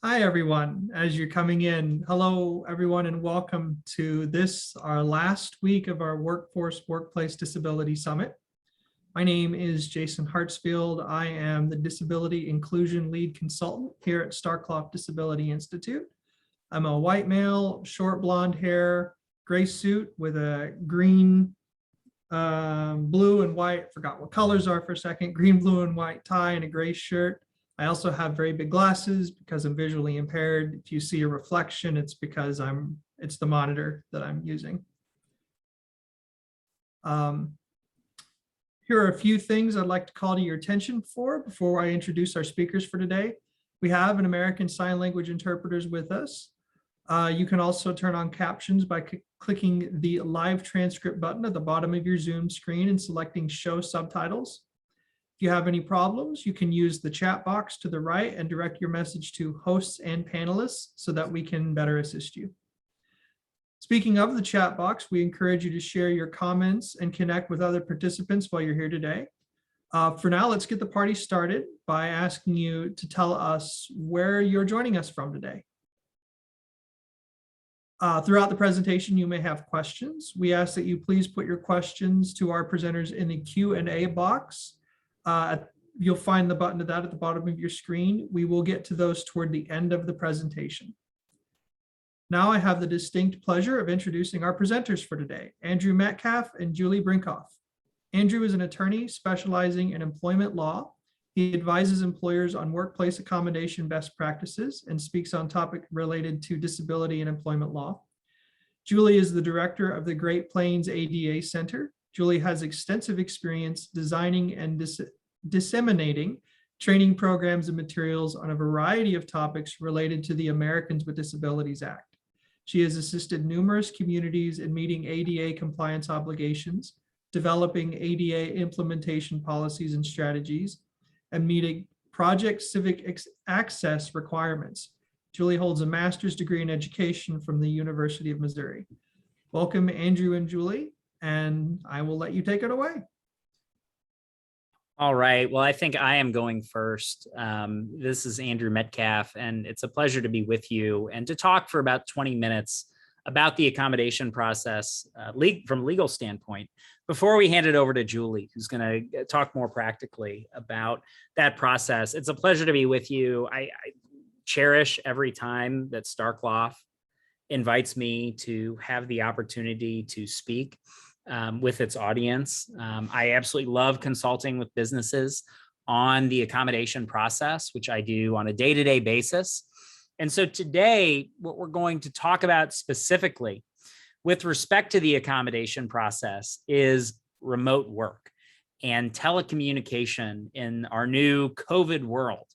Hi, everyone. As you're coming in, hello, everyone, and welcome to this, our last week of our Workforce Workplace Disability Summit. My name is Jason Hartsfield. I am the Disability Inclusion Lead Consultant here at Starclough Disability Institute. I'm a white male, short blonde hair, gray suit with a green, blue and white, forgot what colors are for a second, green, blue, and white tie and a gray shirt. I also have very big glasses because I'm visually impaired. If you see a reflection, it's because it's the monitor that I'm using. Here are a few things I'd like to call to your attention before I introduce our speakers for today. We have an American Sign Language interpreters with us. You can also turn on captions by clicking the live transcript button at the bottom of your Zoom screen and selecting show subtitles. If you have any problems, you can use the chat box to the right and direct your message to hosts and panelists so that we can better assist you. Speaking of the chat box, we encourage you to share your comments and connect with other participants while you're here today. For now, let's get the party started by asking you to tell us where you're joining us from today. Throughout the presentation, you may have questions. We ask that you please put your questions to our presenters in the Q&A box. You'll find the button to that at the bottom of your screen. We will get to those toward the end of the presentation. Now I have the distinct pleasure of introducing our presenters for today, Andrew Metcalf and Julie Brinkhoff. Andrew is an attorney specializing in employment law. He advises employers on workplace accommodation best practices and speaks on topics related to disability and employment law. Julie is the director of the Great Plains ADA Center. Julie has extensive experience designing and disseminating training programs and materials on a variety of topics related to the Americans with Disabilities Act. She has assisted numerous communities in meeting ADA compliance obligations, developing ADA implementation policies and strategies, and meeting project civic access requirements. Julie holds a master's degree in education from the University of Missouri. Welcome, Andrew and Julie, and I will let you take it away. All right. Well, I think I am going first. This is Andrew Metcalf, and it's a pleasure to be with you and to talk for about 20 minutes about the accommodation process from a legal standpoint before we hand it over to Julie, who's going to talk more practically about that process. It's a pleasure to be with you. I cherish every time that Starclough invites me to have the opportunity to speak with its audience. I absolutely love consulting with businesses on the accommodation process, which I do on a day-to-day basis. And so today, what we're going to talk about specifically with respect to the accommodation process is remote work and telecommunication in our new COVID world.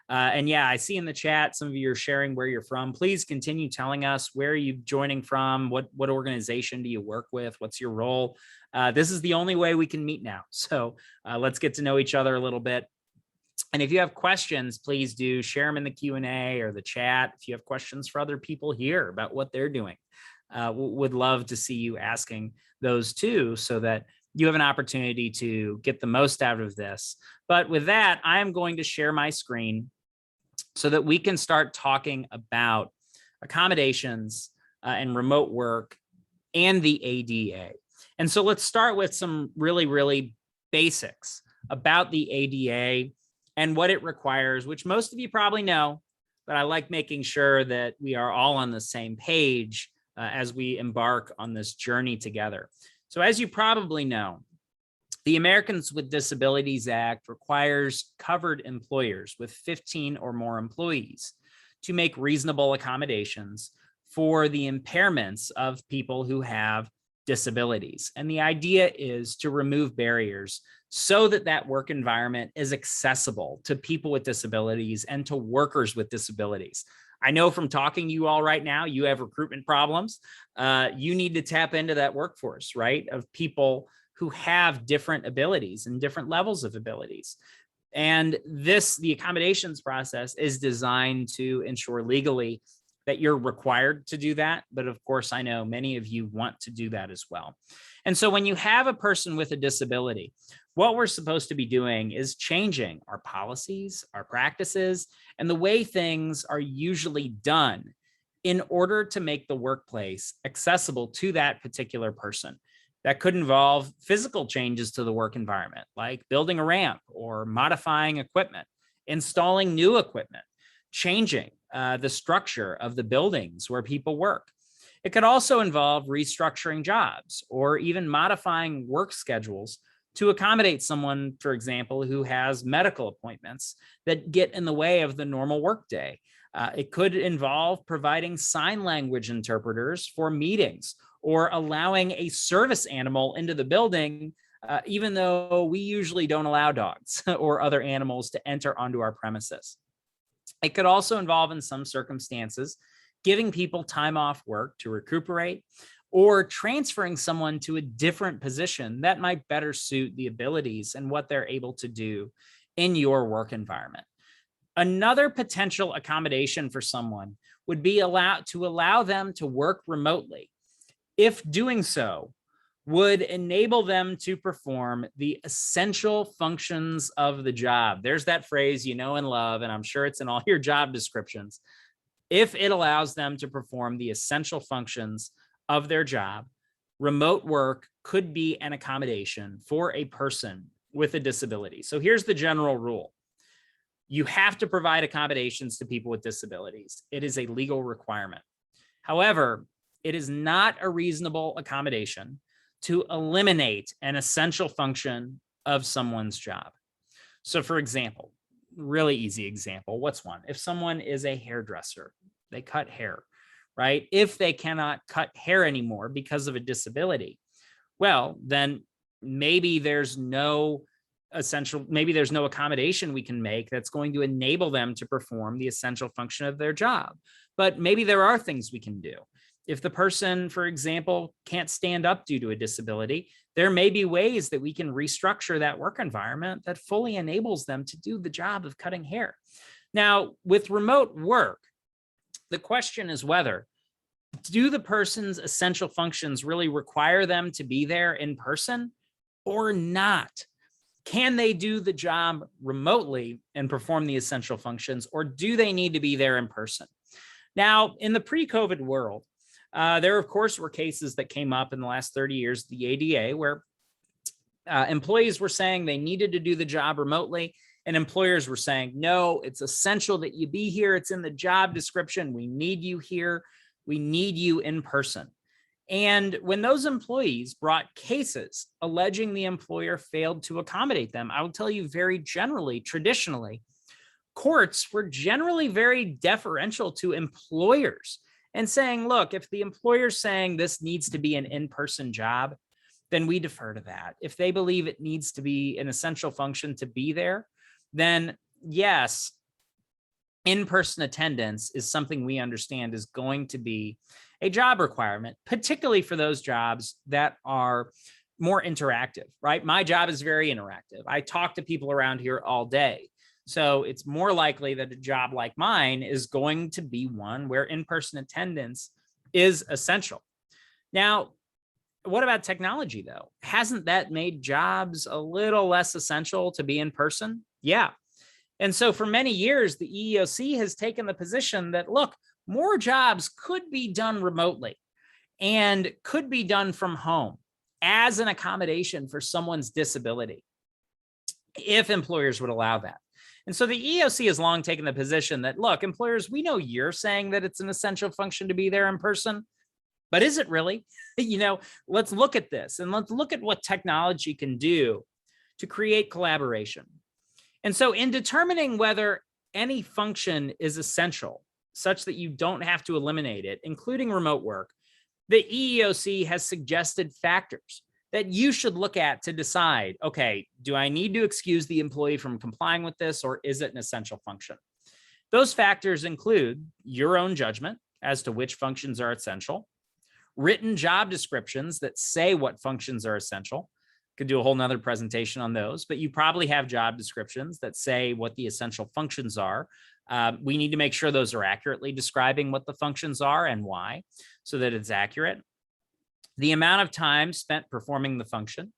And yeah, I see in the chat, some of you are sharing where you're from. Please continue telling us where you're joining from, what organization do you work with, what's your role? This is the only way we can meet now. So let's get to know each other a little bit. And if you have questions, please do share them in the Q&A or the chat. If you have questions for other people here about what they're doing, would love to see you asking those too, so that you have an opportunity to get the most out of this. But with that, I am going to share my screen so that we can start talking about accommodations and remote work and the ADA. And so let's start with some really basics about the ADA and what it requires, which most of you probably know, but I like making sure that we are all on the same page as we embark on this journey together. So as you probably know, the Americans with Disabilities Act requires covered employers with 15 or more employees to make reasonable accommodations for the impairments of people who have disabilities. And the idea is to remove barriers so that that work environment is accessible to people with disabilities and to workers with disabilities. I know from talking to you all right now, you have recruitment problems. You need to tap into that workforce, right, of people who have different abilities and different levels of abilities. And the accommodations process is designed to ensure legally that you're required to do that. But of course, I know many of you want to do that as well. And so when you have a person with a disability, what we're supposed to be doing is changing our policies, our practices, and the way things are usually done in order to make the workplace accessible to that particular person. That could involve physical changes to the work environment, like building a ramp or modifying equipment, installing new equipment, changing the structure of the buildings where people work. It could also involve restructuring jobs or even modifying work schedules to accommodate someone, for example, who has medical appointments that get in the way of the normal workday. It could involve providing sign language interpreters for meetings or allowing a service animal into the building, even though we usually don't allow dogs or other animals to enter onto our premises. It could also involve, in some circumstances, giving people time off work to recuperate, or transferring someone to a different position that might better suit the abilities and what they're able to do in your work environment. Another potential accommodation for someone would be to allow them to work remotely, if doing so would enable them to perform the essential functions of the job. There's that phrase you know and love, and I'm sure it's in all your job descriptions. If it allows them to perform the essential functions of their job, remote work could be an accommodation for a person with a disability. So here's the general rule. You have to provide accommodations to people with disabilities. It is a legal requirement. However, it is not a reasonable accommodation to eliminate an essential function of someone's job. So for example, really easy example, what's one? If someone is a hairdresser, they cut hair, right? If they cannot cut hair anymore because of a disability, well, then maybe there's no accommodation we can make that's going to enable them to perform the essential function of their job. But maybe there are things we can do. If the person, for example, can't stand up due to a disability, there may be ways that we can restructure that work environment that fully enables them to do the job of cutting hair. Now, with remote work, the question is whether, do the person's essential functions really require them to be there in person or not? Can they do the job remotely and perform the essential functions, or do they need to be there in person? Now, in the pre-COVID world, there, of course, were cases that came up in the last 30 years, the ADA, where employees were saying they needed to do the job remotely, and employers were saying, no, it's essential that you be here. It's in the job description. We need you here. We need you in person. And when those employees brought cases alleging the employer failed to accommodate them, I will tell you very generally, traditionally, courts were generally very deferential to employers and saying, look, if the employer's saying this needs to be an in-person job, then we defer to that. If they believe it needs to be an essential function to be there, then yes, in-person attendance is something we understand is going to be a job requirement, particularly for those jobs that are more interactive, right? My job is very interactive. I talk to people around here all day. So it's more likely that a job like mine is going to be one where in-person attendance is essential. Now, what about technology though? Hasn't that made jobs a little less essential to be in person? Yeah. And so for many years, the EEOC has taken the position that, look, more jobs could be done remotely and could be done from home as an accommodation for someone's disability, if employers would allow that. And so the EEOC has long taken the position that, look, employers, we know you're saying that it's an essential function to be there in person, but is it really? Let's look at this and let's look at what technology can do to create collaboration. And so in determining whether any function is essential, such that you don't have to eliminate it, including remote work, the EEOC has suggested factors that you should look at to decide, okay, do I need to excuse the employee from complying with this, or is it an essential function? Those factors include your own judgment as to which functions are essential, written job descriptions that say what functions are essential. Could do a whole nother presentation on those, but you probably have job descriptions that say what the essential functions are. We need to make sure those are accurately describing what the functions are and why, so that it's accurate. The amount of time spent performing the function,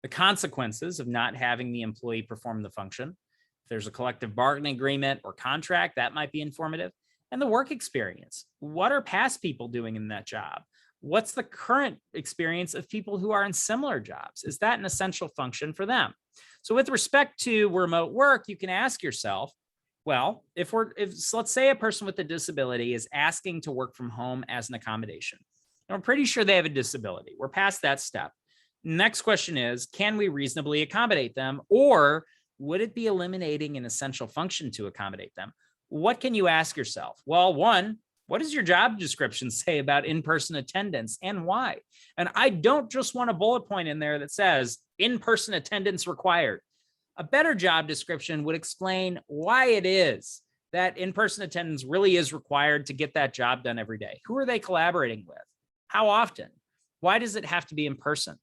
the consequences of not having the employee perform the function. If there's a collective bargaining agreement or contract, that might be informative. And the work experience. What are past people doing in that job? What's the current experience of people who are in similar jobs? Is that an essential function for them? So with respect to remote work, you can ask yourself, well, if let's say a person with a disability is asking to work from home as an accommodation, and we're pretty sure they have a disability. We're past that step. Next question is, can we reasonably accommodate them, or would it be eliminating an essential function to accommodate them? What can you ask yourself? Well, one, what does your job description say about in-person attendance and why? And I don't just want a bullet point in there that says in-person attendance required. A better job description would explain why it is that in-person attendance really is required to get that job done every day. Who are they collaborating with? How often? Why does it have to be in person?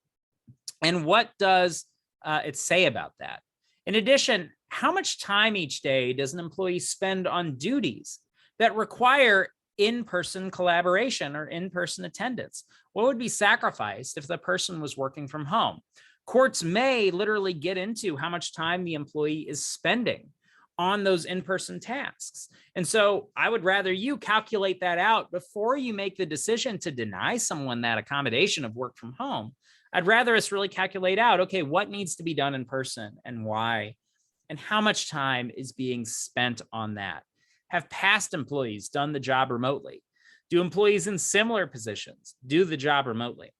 And what does it say about that? In addition, how much time each day does an employee spend on duties that require in-person collaboration or in-person attendance? What would be sacrificed if the person was working from home? Courts may literally get into how much time the employee is spending on those in-person tasks. And so I would rather you calculate that out before you make the decision to deny someone that accommodation of work from home. I'd rather us really calculate out, okay, what needs to be done in person and why, and how much time is being spent on that. Have past employees done the job remotely? Do employees in similar positions do the job remotely?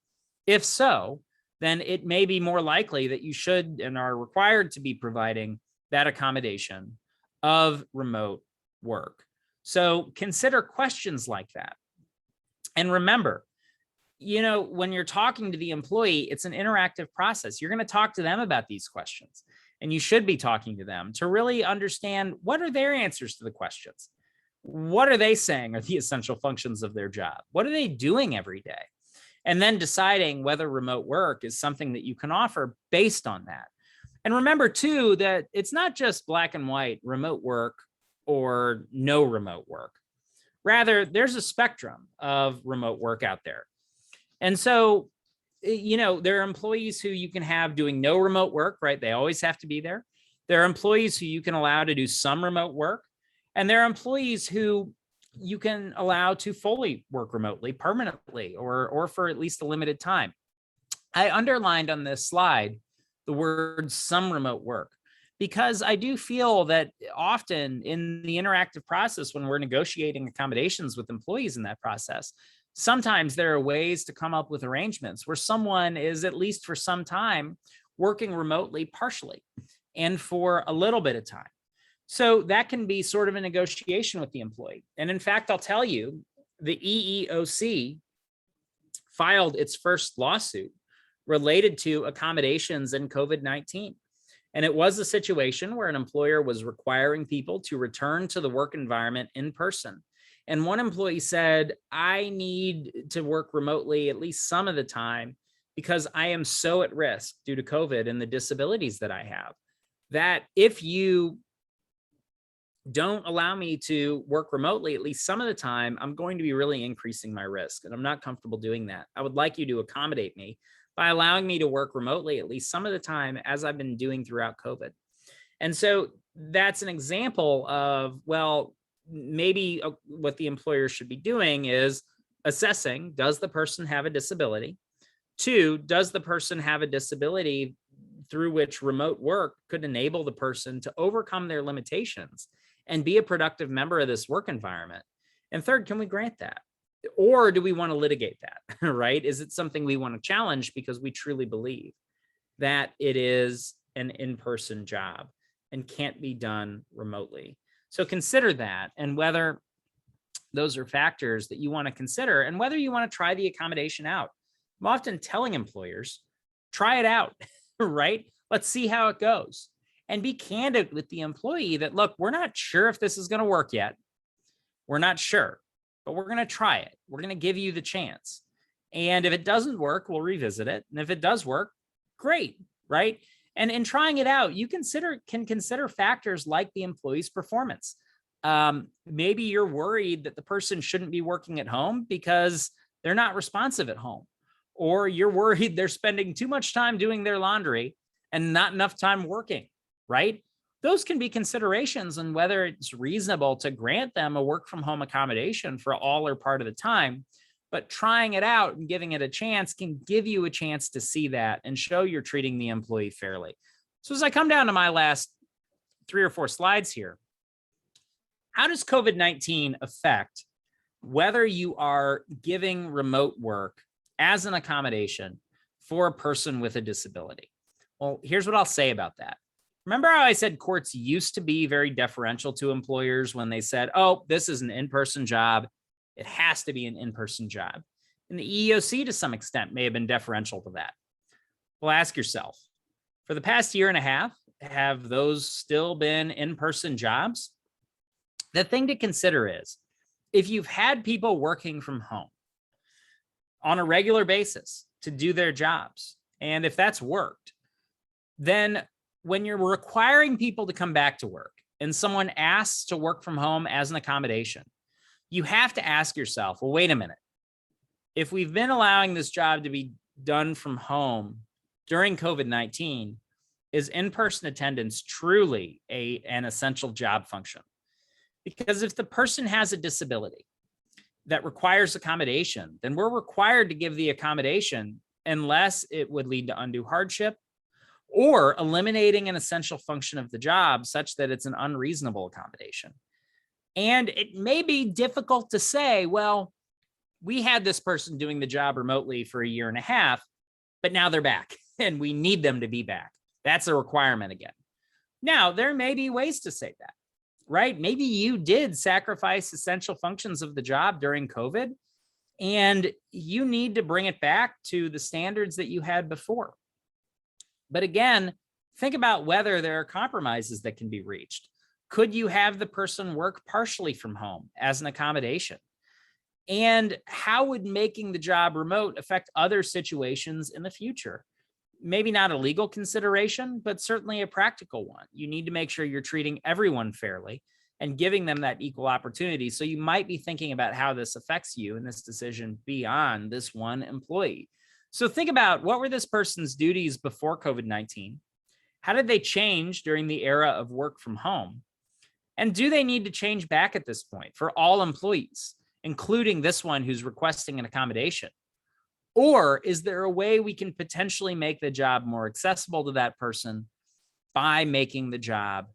If so, then it may be more likely that you should and are required to be providing that accommodation of remote work. So consider questions like that. And remember, when you're talking to the employee, it's an interactive process. You're going to talk to them about these questions, and you should be talking to them to really understand what are their answers to the questions. What are they saying are the essential functions of their job? What are they doing every day? And then deciding whether remote work is something that you can offer based on that. And remember too, that it's not just black and white, remote work or no remote work. Rather, there's a spectrum of remote work out there. And so, there are employees who you can have doing no remote work, right? They always have to be there. There are employees who you can allow to do some remote work. And there are employees who you can allow to fully work remotely, permanently, or for at least a limited time. I underlined on this slide the word some remote work, because I do feel that often in the interactive process, when we're negotiating accommodations with employees in that process, sometimes there are ways to come up with arrangements where someone is, at least for some time, working remotely partially and for a little bit of time. So that can be sort of a negotiation with the employee. And in fact, I'll tell you, the EEOC filed its first lawsuit related to accommodations in COVID-19. And it was a situation where an employer was requiring people to return to the work environment in person. And one employee said, I need to work remotely at least some of the time because I am so at risk due to COVID and the disabilities that I have, that if you don't allow me to work remotely at least some of the time, I'm going to be really increasing my risk. And I'm not comfortable doing that. I would like you to accommodate me by allowing me to work remotely at least some of the time, as I've been doing throughout COVID. And so that's an example of, well, maybe what the employer should be doing is assessing, does the person have a disability? 2, does the person have a disability through which remote work could enable the person to overcome their limitations and be a productive member of this work environment? And 3rd, can we grant that? Or do we want to litigate that, right? Is it something we want to challenge because we truly believe that it is an in-person job and can't be done remotely? So consider that, and whether those are factors that you want to consider, and whether you want to try the accommodation out. I'm often telling employers, try it out, right? Let's see how it goes. And be candid with the employee that, look, we're not sure if this is going to work yet. We're not sure, but we're going to try it. We're going to give you the chance. And if it doesn't work, we'll revisit it. And if it does work, great, right? And in trying it out, you can consider factors like the employee's performance. Maybe you're worried that the person shouldn't be working at home because they're not responsive at home, or you're worried they're spending too much time doing their laundry and not enough time working, right? Those can be considerations on whether it's reasonable to grant them a work from home accommodation for all or part of the time. But trying it out and giving it a chance can give you a chance to see that and show you're treating the employee fairly. So as I come down to my last 3 or 4 slides here, how does COVID-19 affect whether you are giving remote work as an accommodation for a person with a disability? Well, here's what I'll say about that. Remember how I said courts used to be very deferential to employers when they said, oh, this is an in-person job. It has to be an in-person job. And the EEOC, to some extent, may have been deferential to that. Well, ask yourself, for the past year and a half, have those still been in-person jobs? The thing to consider is, if you've had people working from home on a regular basis to do their jobs, and if that's worked, then when you're requiring people to come back to work and someone asks to work from home as an accommodation, you have to ask yourself, well, wait a minute. If we've been allowing this job to be done from home during COVID-19, is in-person attendance truly an essential job function? Because if the person has a disability that requires accommodation, then we're required to give the accommodation unless it would lead to undue hardship or eliminating an essential function of the job such that it's an unreasonable accommodation. And it may be difficult to say, well, we had this person doing the job remotely for a year and a half, but now they're back and we need them to be back. That's a requirement again. Now, there may be ways to say that, right? Maybe you did sacrifice essential functions of the job during COVID, and you need to bring it back to the standards that you had before. But again, think about whether there are compromises that can be reached. Could you have the person work partially from home as an accommodation? And how would making the job remote affect other situations in the future? Maybe not a legal consideration, but certainly a practical one. You need to make sure you're treating everyone fairly and giving them that equal opportunity. So you might be thinking about how this affects you in this decision beyond this one employee. So think about, what were this person's duties before COVID-19? How did they change during the era of work from home? And do they need to change back at this point for all employees, including this one who's requesting an accommodation? Or is there a way we can potentially make the job more accessible to that person by making the job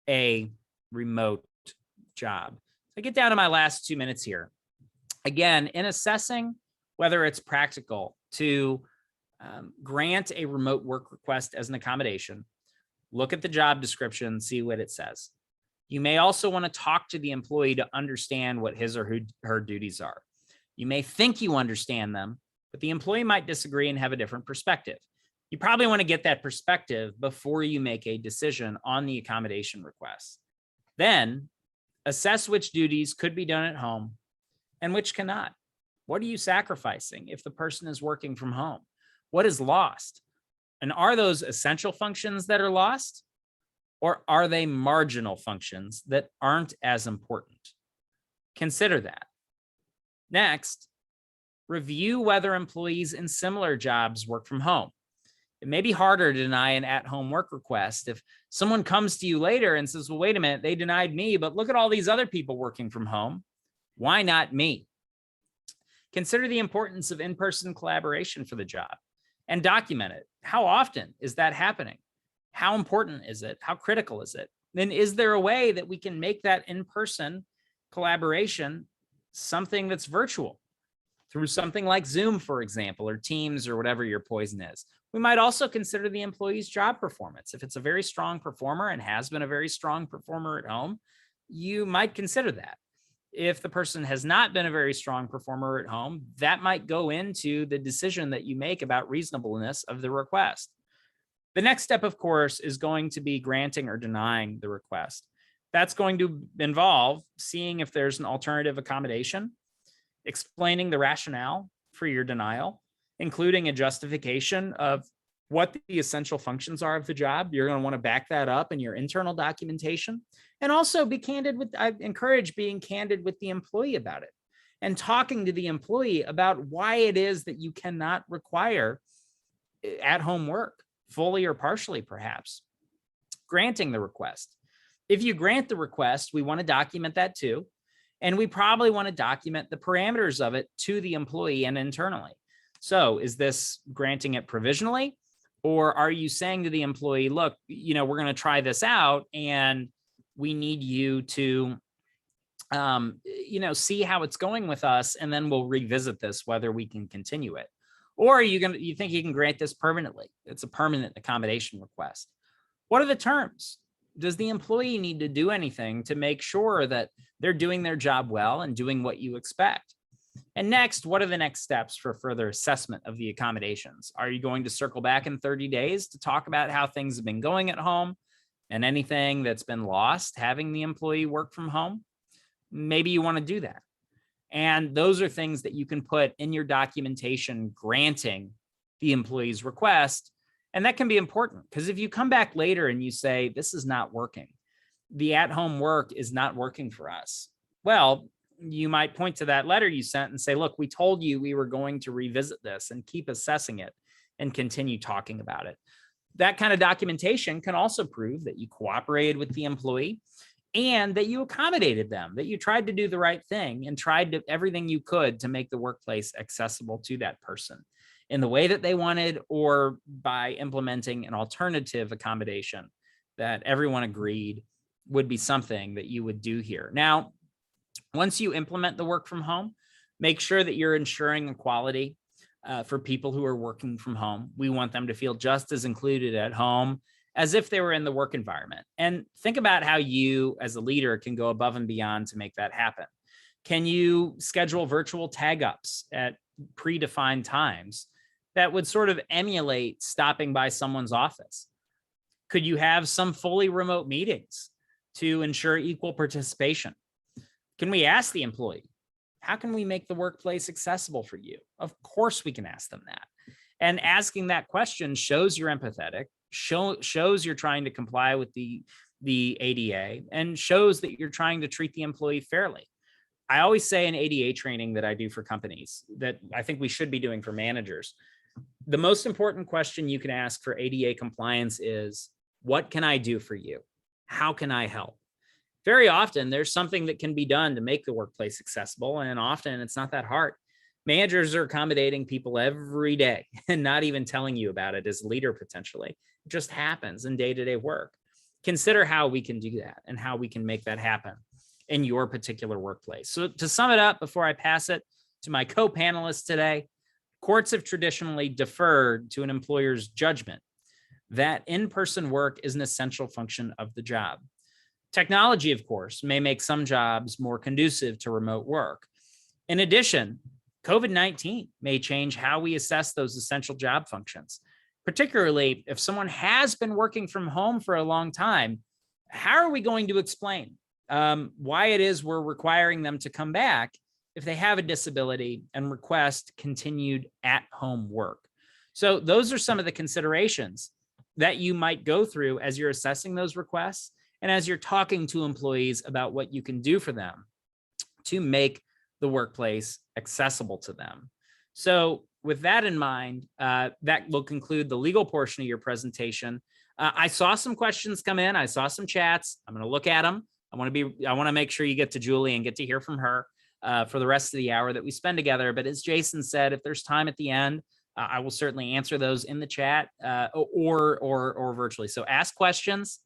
a remote job? I get down to my last 2 minutes here. Again, in assessing whether it's practical to grant a remote work request as an accommodation, look at the job description, see what it says. You may also want to talk to the employee to understand what his or her duties are. You may think you understand them, but the employee might disagree and have a different perspective. You probably want to get that perspective before you make a decision on the accommodation request. Then assess which duties could be done at home and which cannot. What are you sacrificing if the person is working from home? What is lost? And are those essential functions that are lost? Or are they marginal functions that aren't as important? Consider that. Next, review whether employees in similar jobs work from home. It may be harder to deny an at-home work request if someone comes to you later and says, well, wait a minute, they denied me, but look at all these other people working from home. Why not me? Consider the importance of in-person collaboration for the job and document it. How often is that happening? How important is it? How critical is it? Then is there a way that we can make that in-person collaboration something that's virtual through something like Zoom, for example, or Teams, or whatever your poison is? We might also consider the employee's job performance. If it's a very strong performer and has been a very strong performer at home, you might consider that. If the person has not been a very strong performer at home, that might go into the decision that you make about reasonableness of the request. The next step, of course, is going to be granting or denying the request. That's going to involve seeing if there's an alternative accommodation, explaining the rationale for your denial, including a justification of what the essential functions are of the job. You're going to want to back that up in your internal documentation, and also be candid with, I encourage being candid with the employee about it. and talking to the employee about why it is that you cannot require at-home work, fully or partially, perhaps. Granting the request. If you grant the request, we want to document that too. And we probably want to document the parameters of it to the employee and internally. So is this granting it provisionally? Or are you saying to the employee, look, we're going to try this out and we need you to, see how it's going with us, and then we'll revisit this, whether we can continue it. Or are you think you can grant this permanently? It's a permanent accommodation request. What are the terms? Does the employee need to do anything to make sure that they're doing their job well and doing what you expect? And next, what are the next steps for further assessment of the accommodations? Are you going to circle back in 30 days to talk about how things have been going at home and anything that's been lost having the employee work from home? Maybe you want to do that. And those are things that you can put in your documentation granting the employee's request. And that can be important, because if you come back later and you say, this is not working, the at-home work is not working for us, well, you might point to that letter you sent and say, look, we told you we were going to revisit this and keep assessing it and continue talking about it. That kind of documentation can also prove that you cooperated with the employee and that you accommodated them, that you tried to do the right thing and tried everything you could to make the workplace accessible to that person in the way that they wanted, or by implementing an alternative accommodation that everyone agreed would be something that you would do here. Now, once you implement the work from home, make sure that you're ensuring equality for people who are working from home. We want them to feel just as included at home as if they were in the work environment. And think about how you as a leader can go above and beyond to make that happen. Can you schedule virtual tag ups at predefined times that would sort of emulate stopping by someone's office? Could you have some fully remote meetings to ensure equal participation? Can we ask the employee, how can we make the workplace accessible for you? Of course we can ask them that. And asking that question shows you're empathetic, shows you're trying to comply with the ADA, and shows that you're trying to treat the employee fairly. I always say in ADA training that I do for companies, that I think we should be doing for managers, the most important question you can ask for ADA compliance is, what can I do for you? How can I help? Very often there's something that can be done to make the workplace accessible, and often it's not that hard. Managers are accommodating people every day and not even telling you about it as a leader potentially. It just happens in day-to-day work. Consider how we can do that and how we can make that happen in your particular workplace. So to sum it up, before I pass it to my co-panelists today, courts have traditionally deferred to an employer's judgment that in-person work is an essential function of the job. Technology, of course, may make some jobs more conducive to remote work. In addition, COVID-19 may change how we assess those essential job functions, particularly if someone has been working from home for a long time. How are we going to explain why it is we're requiring them to come back if they have a disability and request continued at-home work? So those are some of the considerations that you might go through as you're assessing those requests and as you're talking to employees about what you can do for them to make the workplace accessible to them. So with that in mind, that will conclude the legal portion of your presentation. I saw some questions come in. I saw some chats. I'm going to look at them. I want to make sure you get to Julie and get to hear from her for the rest of the hour that we spend together. But as Jason said, if there's time at the end, I will certainly answer those in the chat or virtually. So ask questions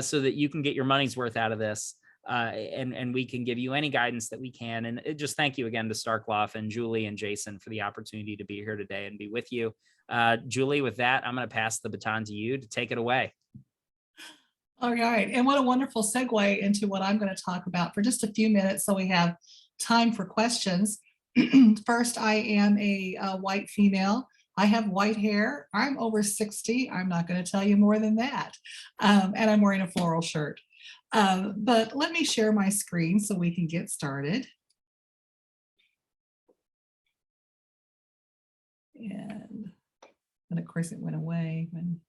so that you can get your money's worth out of this. And we can give you any guidance that we can. And just thank you again to Starkloff and Julie and Jason for the opportunity to be here today and be with you. Julie, with that, I'm going to pass the baton to you to take it away. All right. And what a wonderful segue into what I'm going to talk about for just a few minutes, so we have time for questions. First, I am a white female. I have white hair. I'm over 60. I'm not going to tell you more than that. And I'm wearing a floral shirt. But let me share my screen so we can get started. And of course it went away when.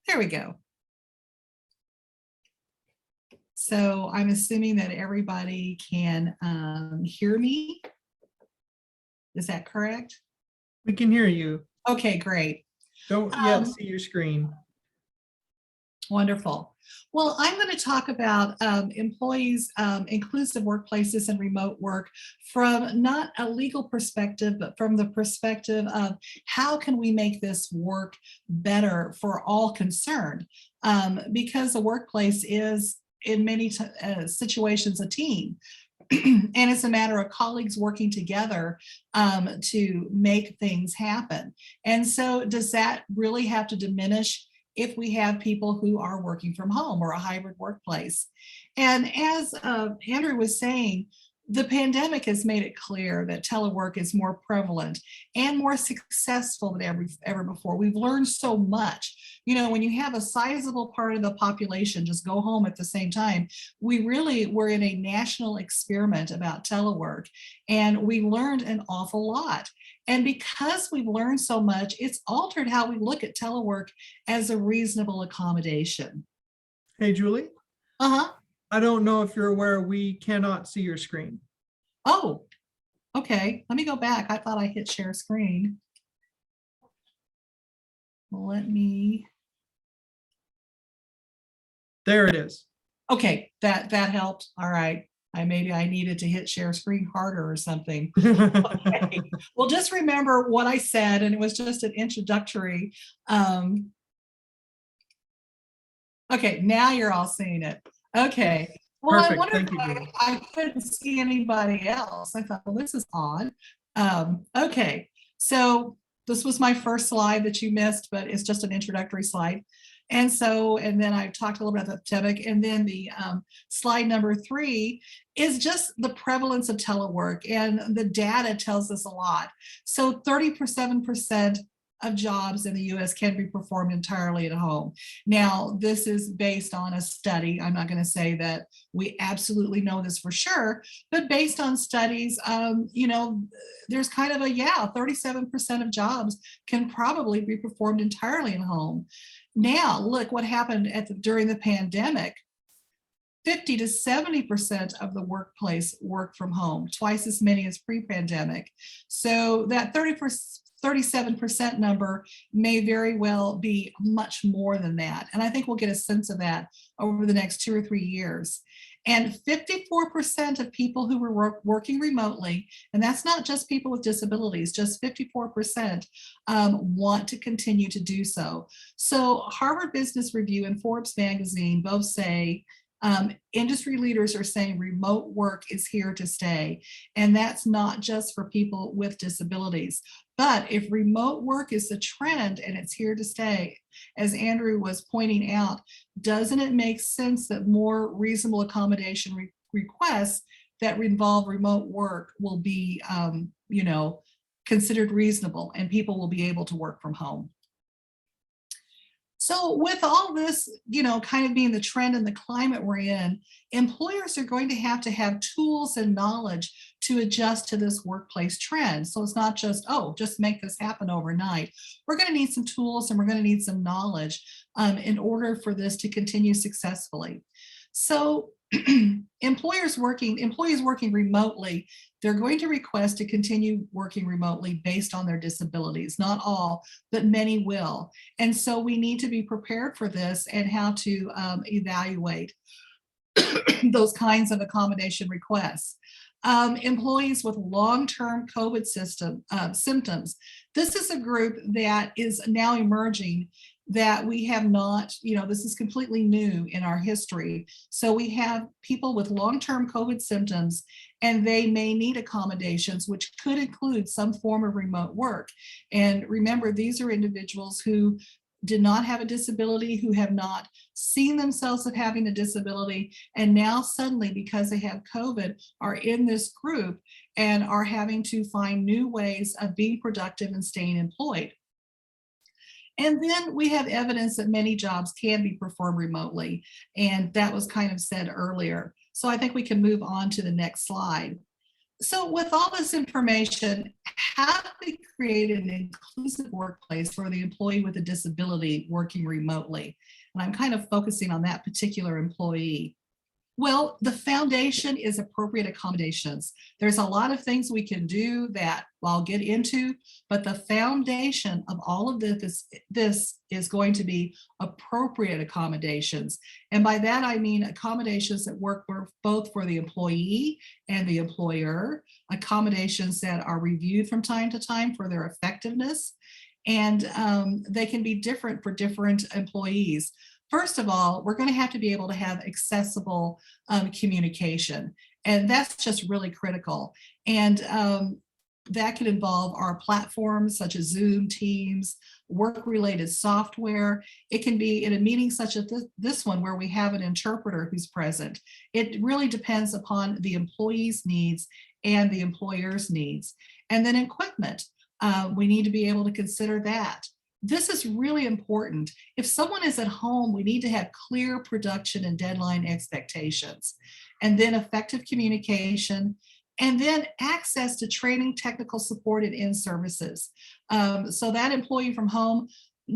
There we go. So I'm assuming that everybody can hear me. Is that correct? We can hear you. Okay, great. Don't yet see your screen. Wonderful. Well, I'm going to talk about employees, inclusive workplaces and remote work from not a legal perspective, but from the perspective of how can we make this work better for all concerned? Because a workplace is in many situations a team. And it's a matter of colleagues working together to make things happen. And so does that really have to diminish if we have people who are working from home or a hybrid workplace? And as Andrew was saying, the pandemic has made it clear that telework is more prevalent and more successful than ever before. We've learned so much. You know, when you have a sizable part of the population just go home at the same time, we really were in a national experiment about telework, and we learned an awful lot. And because we've learned so much, it's altered how we look at telework as a reasonable accommodation. Hey, Julie. Uh-huh. I don't know if you're aware, we cannot see your screen. Oh, okay. Let me go back. I thought I hit share screen. Let me. There it is. Okay, that helped. All right. Maybe I needed to hit share screen harder or something. Okay. Well, just remember what I said, and it was just an introductory. Okay, now you're all seeing it. Okay. Well, Perfect. I wondered Thank you, why Julie. I couldn't see anybody else. I thought, well, this is odd. Okay, so this was my first slide that you missed, but it's just an introductory slide. And then I talked a little bit about the pandemic, and then the slide number 3 is just the prevalence of telework, and the data tells us a lot. So 37% of jobs in the US can be performed entirely at home. Now, this is based on a study. I'm not going to say that we absolutely know this for sure, but based on studies, you know, there's kind of a, 37% of jobs can probably be performed entirely at home. Now, look what happened during the pandemic. 50 to 70% of the workplace worked from home, twice as many as pre-pandemic. So that 37% number may very well be much more than that. And I think we'll get a sense of that over the next 2 or 3 years. And 54% of people who were working remotely, and that's not just people with disabilities, just 54% want to continue to do so. So Harvard Business Review and Forbes magazine both say industry leaders are saying remote work is here to stay. And that's not just for people with disabilities. But if remote work is a trend and it's here to stay, as Andrew was pointing out, doesn't it make sense that more reasonable accommodation requests that involve remote work will be, you know, considered reasonable, and people will be able to work from home? So with all this, you know, kind of being the trend and the climate we're in, employers are going to have tools and knowledge to adjust to this workplace trend. So it's not just, oh, just make this happen overnight. We're going to need some tools and we're going to need some knowledge in order for this to continue successfully. So employees working remotely, they're going to request to continue working remotely based on their disabilities. Not all, but many will. And so we need to be prepared for this and how to evaluate those kinds of accommodation requests. Employees with long-term COVID symptoms. This is a group that is now emerging that we have not, you know, this is completely new in our history. So we have people with long-term COVID symptoms, and they may need accommodations, which could include some form of remote work. And remember, these are individuals who did not have a disability, who have not seen themselves as having a disability, and now suddenly, because they have COVID, are in this group and are having to find new ways of being productive and staying employed. And then we have evidence that many jobs can be performed remotely, and that was kind of said earlier. So I think we can move on to the next slide. So with all this information, how do we create an inclusive workplace for the employee with a disability working remotely? And I'm kind of focusing on that particular employee. Well, the foundation is appropriate accommodations. There's a lot of things we can do that I'll get into, but the foundation of all of this is going to be appropriate accommodations. And by that, I mean accommodations that work both for the employee and the employer, accommodations that are reviewed from time to time for their effectiveness, and they can be different for different employees. First of all, we're going to have to be able to have accessible communication, and that's just really critical. And that could involve our platforms such as Zoom, Teams, work-related software. It can be in a meeting such as this one where we have an interpreter who's present. It really depends upon the employee's needs and the employer's needs. And then equipment, we need to be able to consider that. This is really important. If someone is at home, we need to have clear production and deadline expectations, and then effective communication, and then access to training, technical support, and in-services. So that employee from home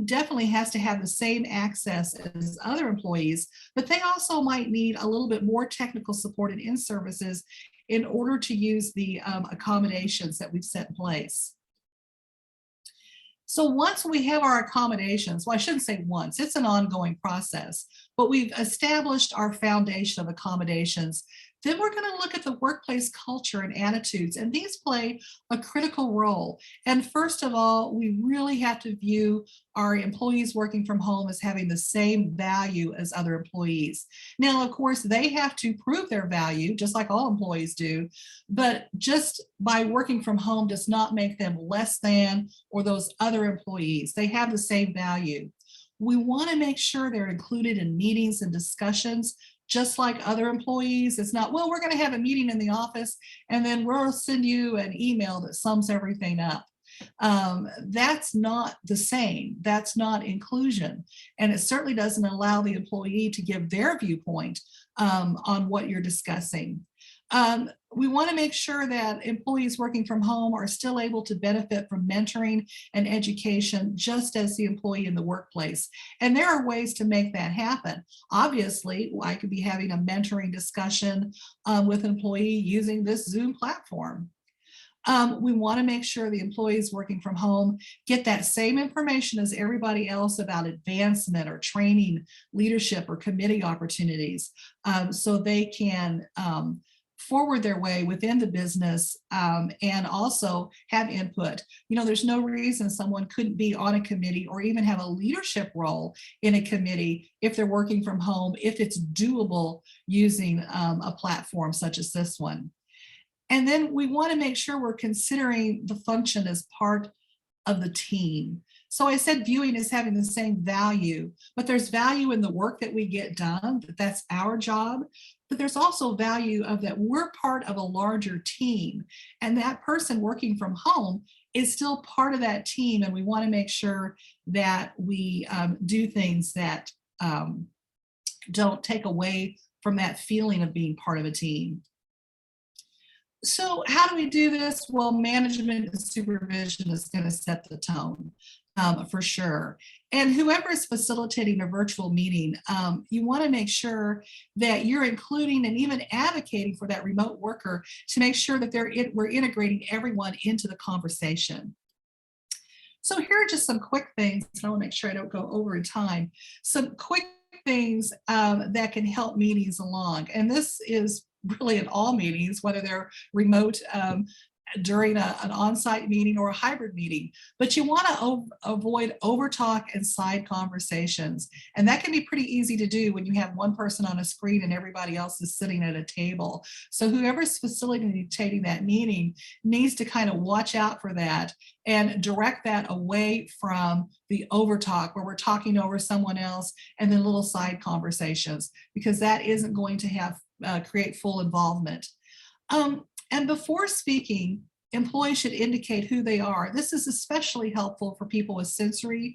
definitely has to have the same access as other employees, but they also might need a little bit more technical support and in-services in order to use the accommodations that we've set in place. So once we have our accommodations, well, I shouldn't say once, it's an ongoing process, but we've established our foundation of accommodations. Then we're going to look at the workplace culture and attitudes, and these play a critical role. And first of all, we really have to view our employees working from home as having the same value as other employees. Now, of course, they have to prove their value, just like all employees do, but just by working from home does not make them less than or those other employees. They have the same value. We want to make sure they're included in meetings and discussions just like other employees. It's not, well, we're going to have a meeting in the office and then we'll send you an email that sums everything up. That's not the same. That's not inclusion. And it certainly doesn't allow the employee to give their viewpoint on what you're discussing. We want to make sure that employees working from home are still able to benefit from mentoring and education just as the employee in the workplace. And there are ways to make that happen. Obviously, I could be having a mentoring discussion with an employee using this Zoom platform. We want to make sure the employees working from home get that same information as everybody else about advancement or training, leadership, or committee opportunities, so they can forward their way within the business and also have input. You know, there's no reason someone couldn't be on a committee or even have a leadership role in a committee if they're working from home, if it's doable using a platform such as this one. And then we want to make sure we're considering the function as part of the team. So I said viewing is having the same value, but there's value in the work that we get done, that's our job, but there's also value of that we're part of a larger team, and that person working from home is still part of that team, and we want to make sure that we do things that don't take away from that feeling of being part of a team. So how do we do this? Well, management and supervision is going to set the tone for sure. And whoever is facilitating a virtual meeting, you want to make sure that you're including and even advocating for that remote worker to make sure that we're integrating everyone into the conversation. So here are just some quick things. I want to make sure I don't go over in time. Some quick things that can help meetings along. And this is really in all meetings, whether they're remote during an on-site meeting or a hybrid meeting, but you want to avoid overtalk and side conversations. And that can be pretty easy to do when you have one person on a screen and everybody else is sitting at a table. So whoever's facilitating that meeting needs to kind of watch out for that and direct that away from the overtalk where we're talking over someone else and then little side conversations, because that isn't going to have create full involvement. And before speaking, employees should indicate who they are. This is especially helpful for people with sensory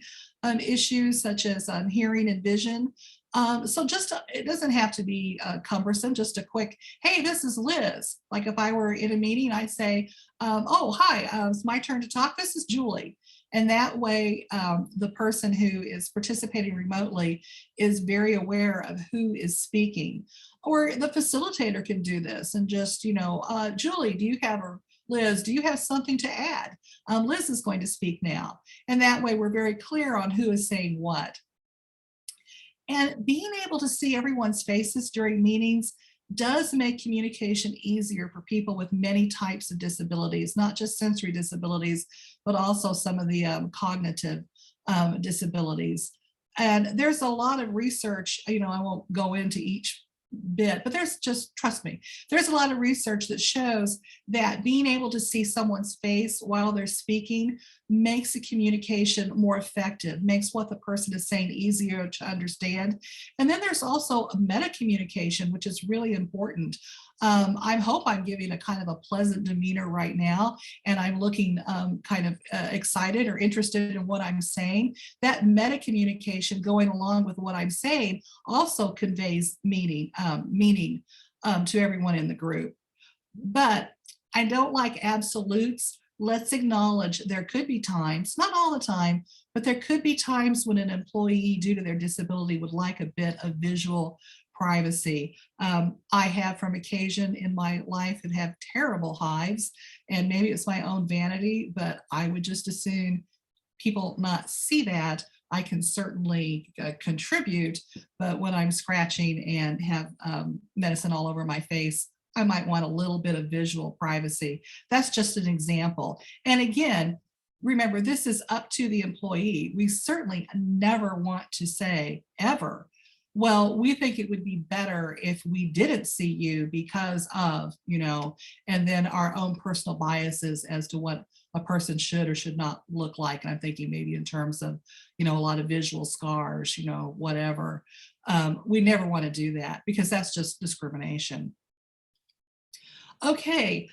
issues such as hearing and vision. So it doesn't have to be cumbersome, just a quick, hey, this is Liz. Like if I were in a meeting, I'd say, oh, hi, it's my turn to talk. This is Julie. And that way, the person who is participating remotely is very aware of who is speaking. Or the facilitator can do this and just, Julie, do you have, or Liz, do you have something to add? Liz is going to speak now. And that way we're very clear on who is saying what. And being able to see everyone's faces during meetings does make communication easier for people with many types of disabilities, not just sensory disabilities, but also some of the cognitive disabilities. And there's a lot of research, I won't go into each bit, but trust me, there's a lot of research that shows that being able to see someone's face while they're speaking makes the communication more effective, makes what the person is saying easier to understand. And then there's also a meta communication, which is really important. I hope I'm giving a kind of a pleasant demeanor right now, and I'm looking kind of excited or interested in what I'm saying. That meta communication going along with what I'm saying also conveys meaning to everyone in the group. But I don't like absolutes. Let's acknowledge there could be times, not all the time, but there could be times when an employee due to their disability would like a bit of visual privacy. I have from occasion in my life and have terrible hives, and maybe it's my own vanity, but I would just as soon people not see that. I can certainly contribute, but when I'm scratching and have medicine all over my face, I might want a little bit of visual privacy. That's just an example. And again, remember, this is up to the employee. We certainly never want to say ever, well, we think it would be better if we didn't see you because of, and then our own personal biases as to what a person should or should not look like. And I'm thinking maybe in terms of, a lot of visual scars, whatever. We never want to do that because that's just discrimination. Okay,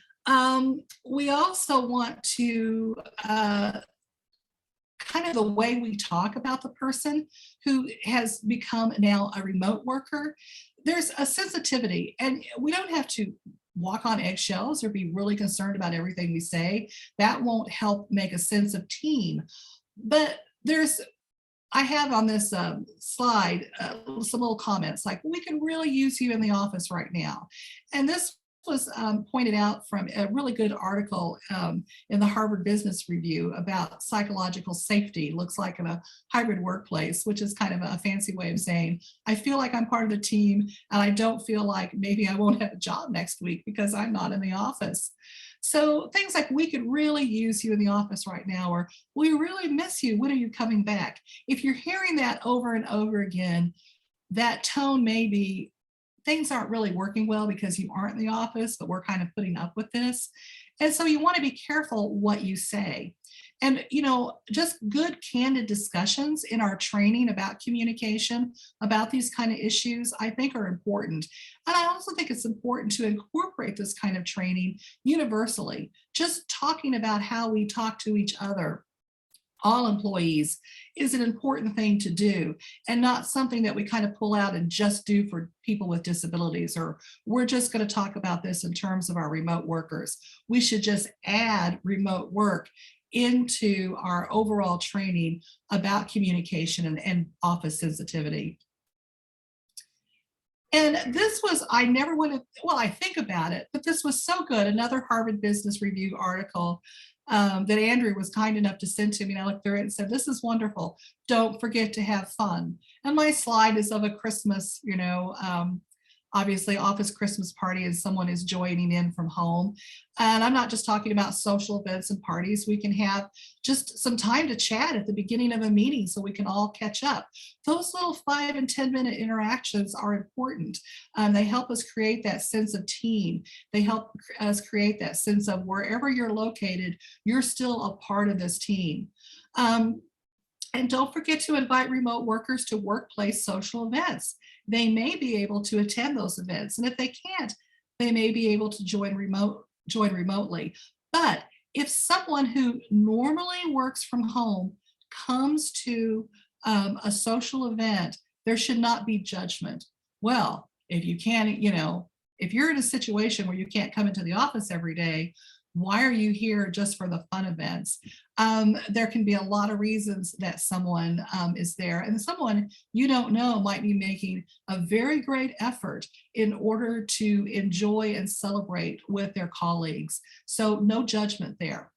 we also want to kind of the way we talk about the person who has become now a remote worker. There's a sensitivity, and we don't have to walk on eggshells or be really concerned about everything we say. That won't help make a sense of team. But I have on this slide some little comments like, we can really use you in the office right now. And this was pointed out from a really good article in the Harvard Business Review about psychological safety looks like in a hybrid workplace, which is kind of a fancy way of saying, I feel like I'm part of the team and I don't feel like maybe I won't have a job next week because I'm not in the office. So things like, we could really use you in the office right now, or we really miss you. When are you coming back? If you're hearing that over and over again, that tone may be, things aren't really working well because you aren't in the office, but we're kind of putting up with this. And so you want to be careful what you say. And, just good, candid discussions in our training about communication, about these kind of issues, I think are important. And I also think it's important to incorporate this kind of training universally, just talking about how we talk to each other, all employees, is an important thing to do, and not something that we kind of pull out and just do for people with disabilities, or we're just going to talk about this in terms of our remote workers. We should just add remote work into our overall training about communication and office sensitivity. And this was, I never would have, well, I think about it, but this was so good. Another Harvard Business Review article that Andrew was kind enough to send to me. And I looked through it and said, this is wonderful. Don't forget to have fun. And my slide is of a Christmas, obviously office Christmas party, and someone is joining in from home. And I'm not just talking about social events and parties. We can have just some time to chat at the beginning of a meeting so we can all catch up. Those little 5 and 10 minute interactions are important. They help us create that sense of team. They help us create that sense of wherever you're located, you're still a part of this team. And don't forget to invite remote workers to workplace social events. They may be able to attend those events. And if they can't, they may be able to join remotely. But if someone who normally works from home comes to a social event, there should not be judgment. Well, if you can't, if you're in a situation where you can't come into the office every day, Why are you here just for the fun events? There can be a lot of reasons that someone is there, and someone you don't know might be making a very great effort in order to enjoy and celebrate with their colleagues. So no judgment there.